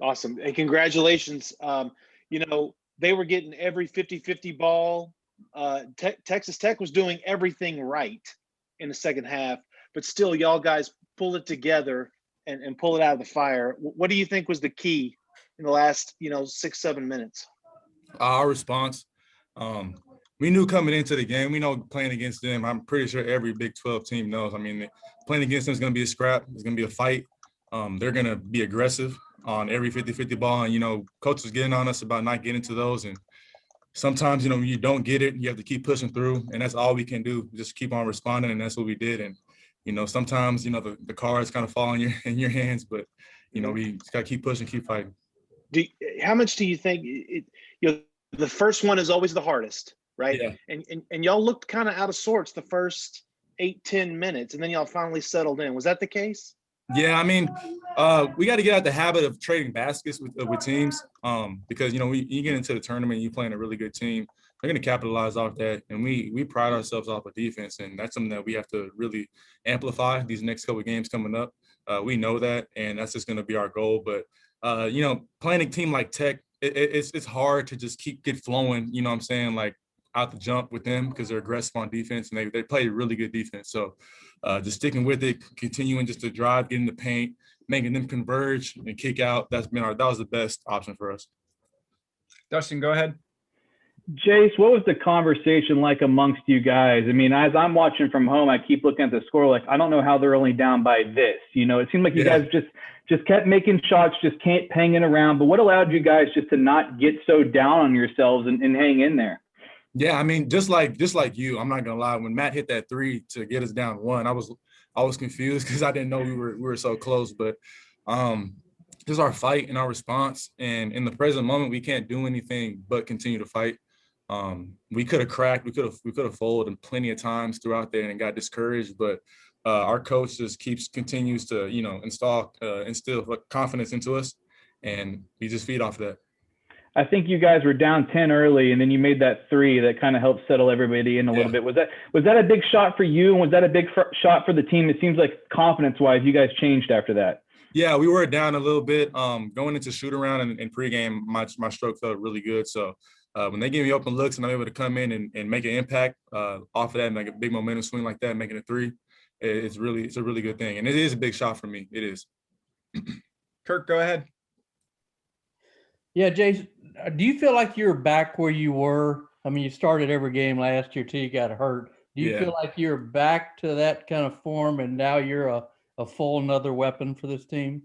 Awesome. And congratulations. They were getting every 50-50 ball. Texas Tech was doing everything right in the second half, but still y'all guys pull it together and pull it out of the fire. What do you think was the key in the last, 6-7 minutes? Our response. We knew coming into the game, we know playing against them, I'm pretty sure every Big 12 team knows. I mean, playing against them is going to be a scrap. It's going to be a fight. They're going to be aggressive on every 50-50 ball. And, coach was getting on us about not getting to those. And sometimes, when you don't get it, you have to keep pushing through. And that's all we can do, just keep on responding. And that's what we did. And, sometimes, the cards kind of fall in your hands. But, we just got to keep pushing, keep fighting. How much do you think the first one is always the hardest, right? Yeah. And y'all looked kind of out of sorts the first 8-10 minutes, and then y'all finally settled in. Was that the case? Yeah, I mean, we got to get out the habit of trading baskets with teams because, you get into the tournament, you playing a really good team, they're going to capitalize off that. And we pride ourselves off of defense, and that's something that we have to really amplify these next couple of games coming up. We know that, and that's just going to be our goal. But, playing a team like Tech, it's hard to just get flowing, you know what I'm saying, like out the jump with them because they're aggressive on defense and they play really good defense. So just sticking with it, continuing just to drive, get in the paint, making them converge and kick out. That was the best option for us. Dustin, go ahead. Jase, what was the conversation like amongst you guys? I mean, as I'm watching from home, I keep looking at the score. Like, I don't know how they're only down by this. It seemed like you guys just kept making shots, just can't hanging around. But what allowed you guys just to not get so down on yourselves and hang in there? Yeah, I mean, just like you, I'm not gonna lie. When Matt hit that three to get us down one, I was confused because I didn't know we were so close. But just our fight and our response, and in the present moment, we can't do anything but continue to fight. We could have cracked, we could have folded plenty of times throughout there and got discouraged. But our coach just continues to instill confidence into us, and we just feed off that. I think you guys were down 10 early, and then you made that three that kind of helped settle everybody in a little bit. Was that a big shot for you, and was that a big shot for the team? It seems like confidence-wise, you guys changed after that. Yeah, we were down a little bit. Going into shoot around and pregame, my stroke felt really good. So when they give me open looks and I'm able to come in and make an impact off of that and make a big momentum swing like that, making a three, it's a really good thing. And it is a big shot for me. It is. Kirk, go ahead. Yeah, Jase, do you feel like you're back where you were? I mean, you started every game last year till you got hurt. Do you feel like you're back to that kind of form and now you're a full another weapon for this team?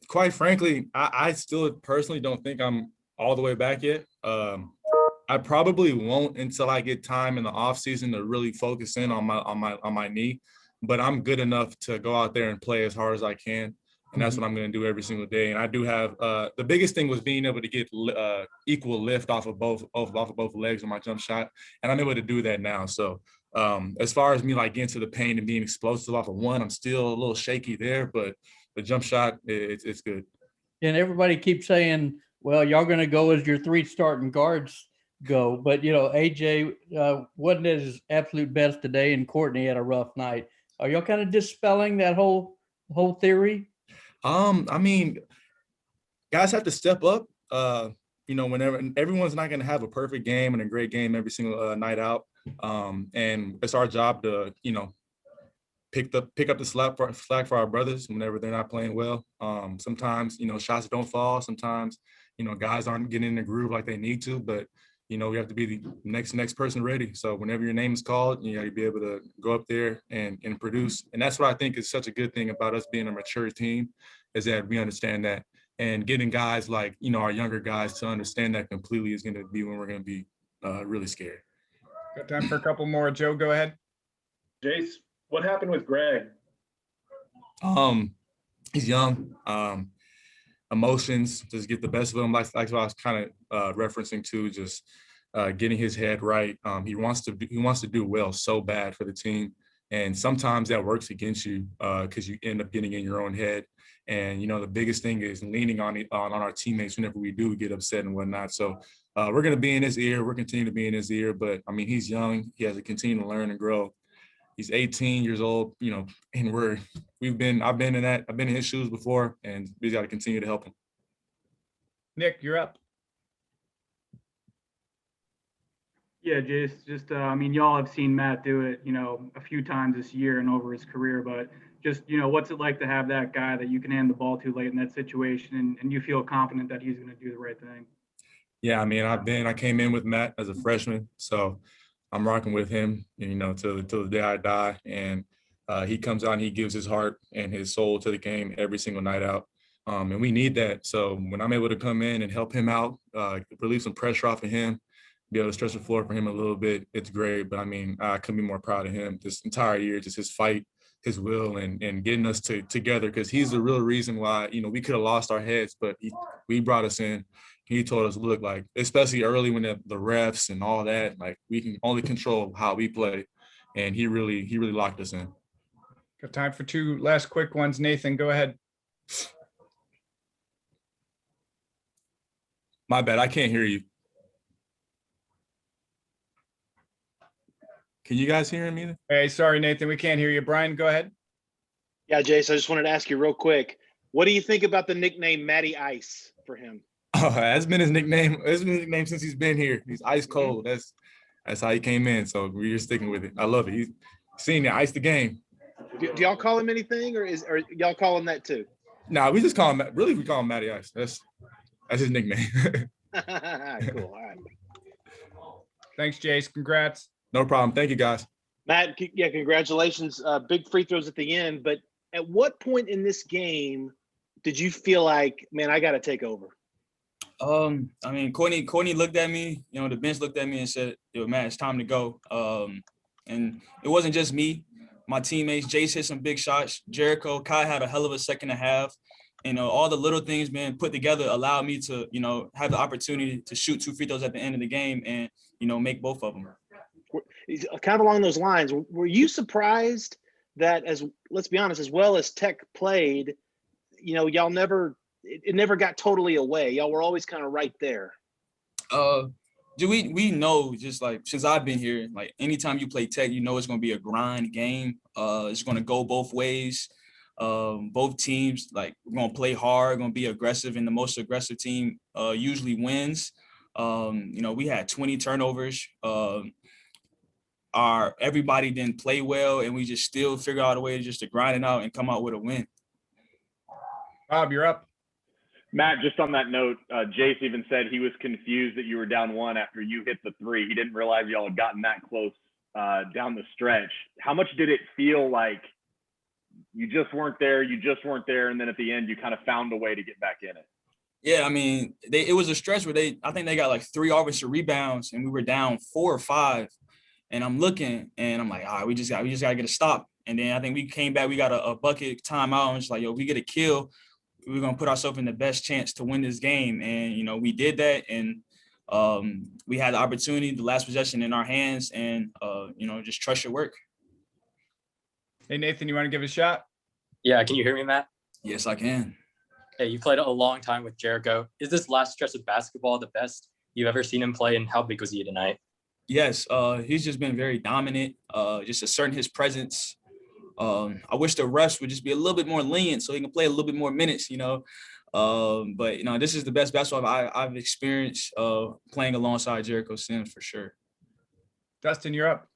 Quite frankly, I still personally don't think I'm all the way back yet. I probably won't until I get time in the off season to really focus in on my knee. But I'm good enough to go out there and play as hard as I can. And that's what I'm going to do every single day. And I do have the biggest thing was being able to get equal lift off of both legs on my jump shot, and I'm able to do that now. So as far as me like getting to the paint and being explosive off of one, I'm still a little shaky there, but the jump shot it's good. And everybody keeps saying, "Well, y'all going to go as your three starting guards go," but AJ wasn't at his absolute best today, and Courtney had a rough night. Are y'all kind of dispelling that whole theory? I mean, guys have to step up. Whenever everyone's not going to have a perfect game and a great game every single night out, and it's our job to pick up the slack for our brothers whenever they're not playing well. Sometimes shots don't fall. Sometimes guys aren't getting in the groove like they need to, but we have to be the next person ready. So whenever your name is called, you be able to go up there and produce. And that's what I think is such a good thing about us being a mature team, is that we understand that. And getting guys like, our younger guys to understand that completely is going to be when we're going to be really scared. Got time for a couple more. Joe, go ahead. Jase, what happened with Greg? He's young. Emotions just get the best of him. Like what I was kind of referencing to, just getting his head right. He wants to do well so bad for the team, and sometimes that works against you because you end up getting in your own head. And the biggest thing is leaning on our teammates whenever we do get upset and whatnot. So we're going to be in his ear. We're continuing to be in his ear. But I mean, he's young. He has to continue to learn and grow. He's 18 years old, and I've been in his shoes before, and we got to continue to help him. Nick, you're up. Yeah, Jase, just, I mean, y'all have seen Matt do it, a few times this year and over his career, but just, what's it like to have that guy that you can hand the ball to late in that situation and you feel confident that he's going to do the right thing? Yeah, I mean, I came in with Matt as a freshman, so I'm rocking with him, till the day I die. And he comes out and he gives his heart and his soul to the game every single night out. And we need that. So when I'm able to come in and help him out, relieve some pressure off of him, be able to stretch the floor for him a little bit, it's great. But I mean, I couldn't be more proud of him this entire year, just his fight, his will, and getting us together, because he's the real reason why, we could have lost our heads, but we brought us in. He told us, look, like, especially early when the refs and all that, like, we can only control how we play. And he really locked us in. Got time for two last quick ones. Nathan, go ahead. My bad, I can't hear you. Can you guys hear him either? Hey, sorry, Nathan, we can't hear you. Brian, go ahead. Yeah, Jase, I just wanted to ask you real quick. What do you think about the nickname Matty Ice for him? Oh, that's been his nickname. It's been his nickname since he's been here. He's ice cold. That's how he came in. So we're sticking with it. I love it. He's seen it, ice the game. Do y'all call him anything, or y'all call him that too? Nah, we just call him. Really, we call him Matty Ice. That's his nickname. Cool. All right. Thanks, Jase. Congrats. No problem. Thank you, guys. Matt, yeah, congratulations. Big free throws at the end. But at what point in this game did you feel like, man, I got to take over? I mean, Courtney looked at me, the bench looked at me and said, yo, Matt, it's time to go. And it wasn't just me, my teammates. Jase hit some big shots. Jericho, Kai had a hell of a second and a half. All the little things being put together allowed me to, have the opportunity to shoot 2 free throws at the end of the game and, make both of them. Kind of along those lines, were you surprised that, let's be honest, as well as Tech played, y'all it never got totally away. Y'all were always kind of right there. We know, just like since I've been here, like anytime you play Tech, it's going to be a grind game. It's going to go both ways. Both teams, like, we're going to play hard, going to be aggressive, and the most aggressive team usually wins. We had 20 turnovers. Everybody didn't play well, and we just still figure out a way to grind it out and come out with a win. Bob, you're up. Matt, just on that note, Jase even said he was confused that you were down 1 after you hit the 3. He didn't realize y'all had gotten that close down the stretch. How much did it feel like you just weren't there, and then at the end you kind of found a way to get back in it? Yeah, I mean, it was a stretch where I think they got like 3 offensive rebounds, and we were down 4 or 5. And I'm looking, and I'm like, all right, we just got to get a stop. And then I think we came back, we got a bucket timeout, and it's like, yo, we get a kill, we're going to put ourselves in the best chance to win this game. And, we did that, and we had the opportunity, the last possession in our hands, and, just trust your work. Hey, Nathan, you want to give it a shot? Yeah, can you hear me, Matt? Yes, I can. Hey, you played a long time with Jericho. Is this last stretch of basketball the best you've ever seen him play, and how big was he tonight? Yes, he's just been very dominant, just asserting his presence. I wish the refs would just be a little bit more lenient so he can play a little bit more minutes, But, this is the best basketball I've experienced playing alongside Jericho Sims, for sure. Dustin, you're up.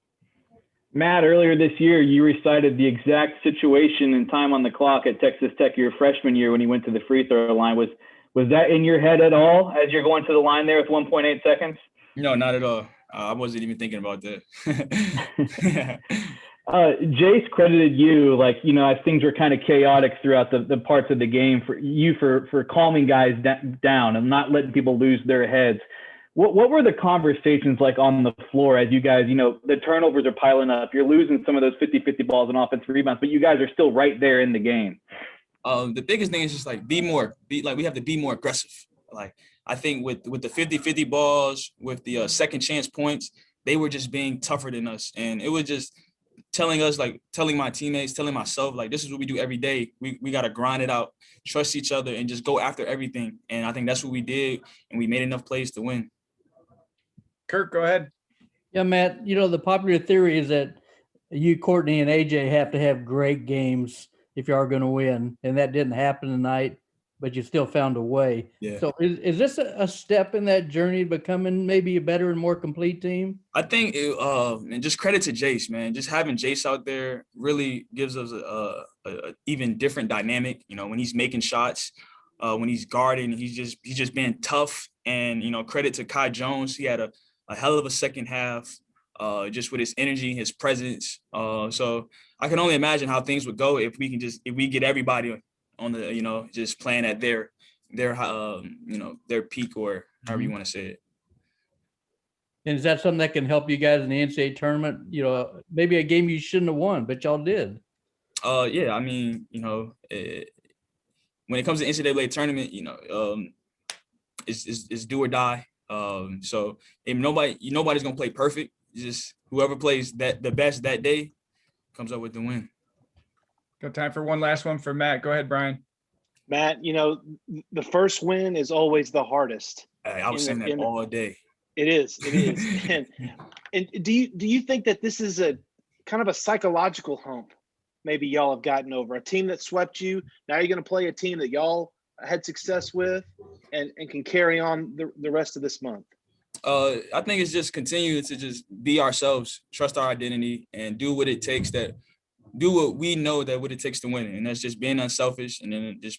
Matt, earlier this year, you recited the exact situation and time on the clock at Texas Tech your freshman year when he went to the free throw line. Was that in your head at all as you're going to the line there with 1.8 seconds? No, not at all. I wasn't even thinking about that. Jase credited you, as things were kind of chaotic throughout the parts of the game, for calming guys down and not letting people lose their heads. What were the conversations like on the floor as you guys, the turnovers are piling up, you're losing some of those 50-50 balls and offensive rebounds, but you guys are still right there in the game? The biggest thing is just we have to be more aggressive. Like, I think with the 50-50 balls, with the second chance points, they were just being tougher than us. And it was just telling my teammates, telling myself, like, this is what we do every day. We got to grind it out, trust each other, and just go after everything. And I think that's what we did, and we made enough plays to win. Kirk, go ahead. Yeah, Matt, the popular theory is that you, Courtney, and AJ have to have great games if you are going to win. And that didn't happen tonight. but you still found a way. Yeah. So is this a step in that journey to becoming maybe a better and more complete team? I think and just credit to Jase, man. Just having Jase out there really gives us a even different dynamic. You know, when he's making shots, when he's guarding, he's just being tough. And credit to Kai Jones. He had a hell of a second half, just with his energy, his presence. So I can only imagine how things would go if we get everybody on the just playing at their peak, or however you want to say it. And is that something that can help you guys in the NCAA tournament? Maybe a game you shouldn't have won, but y'all did. Yeah, I mean, when it comes to NCAA tournament, it's do or die. So if nobody's gonna play perfect. Just whoever plays the best that day comes up with the win. Got time for one last one for Matt. Go ahead, Brian. Matt, the first win is always the hardest. I was saying that all day. It is. and do you think that this is a kind of a psychological hump maybe y'all have gotten over? A team that swept you, now you're going to play a team that y'all had success with and can carry on the rest of this month? I think it's just continuing to just be ourselves, trust our identity, and do what it takes do what we know that what it takes to win. And that's just being unselfish, and then just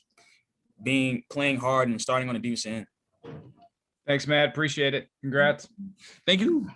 playing hard and starting on the defensive end. Thanks, Matt. Appreciate it. Congrats. Thank you.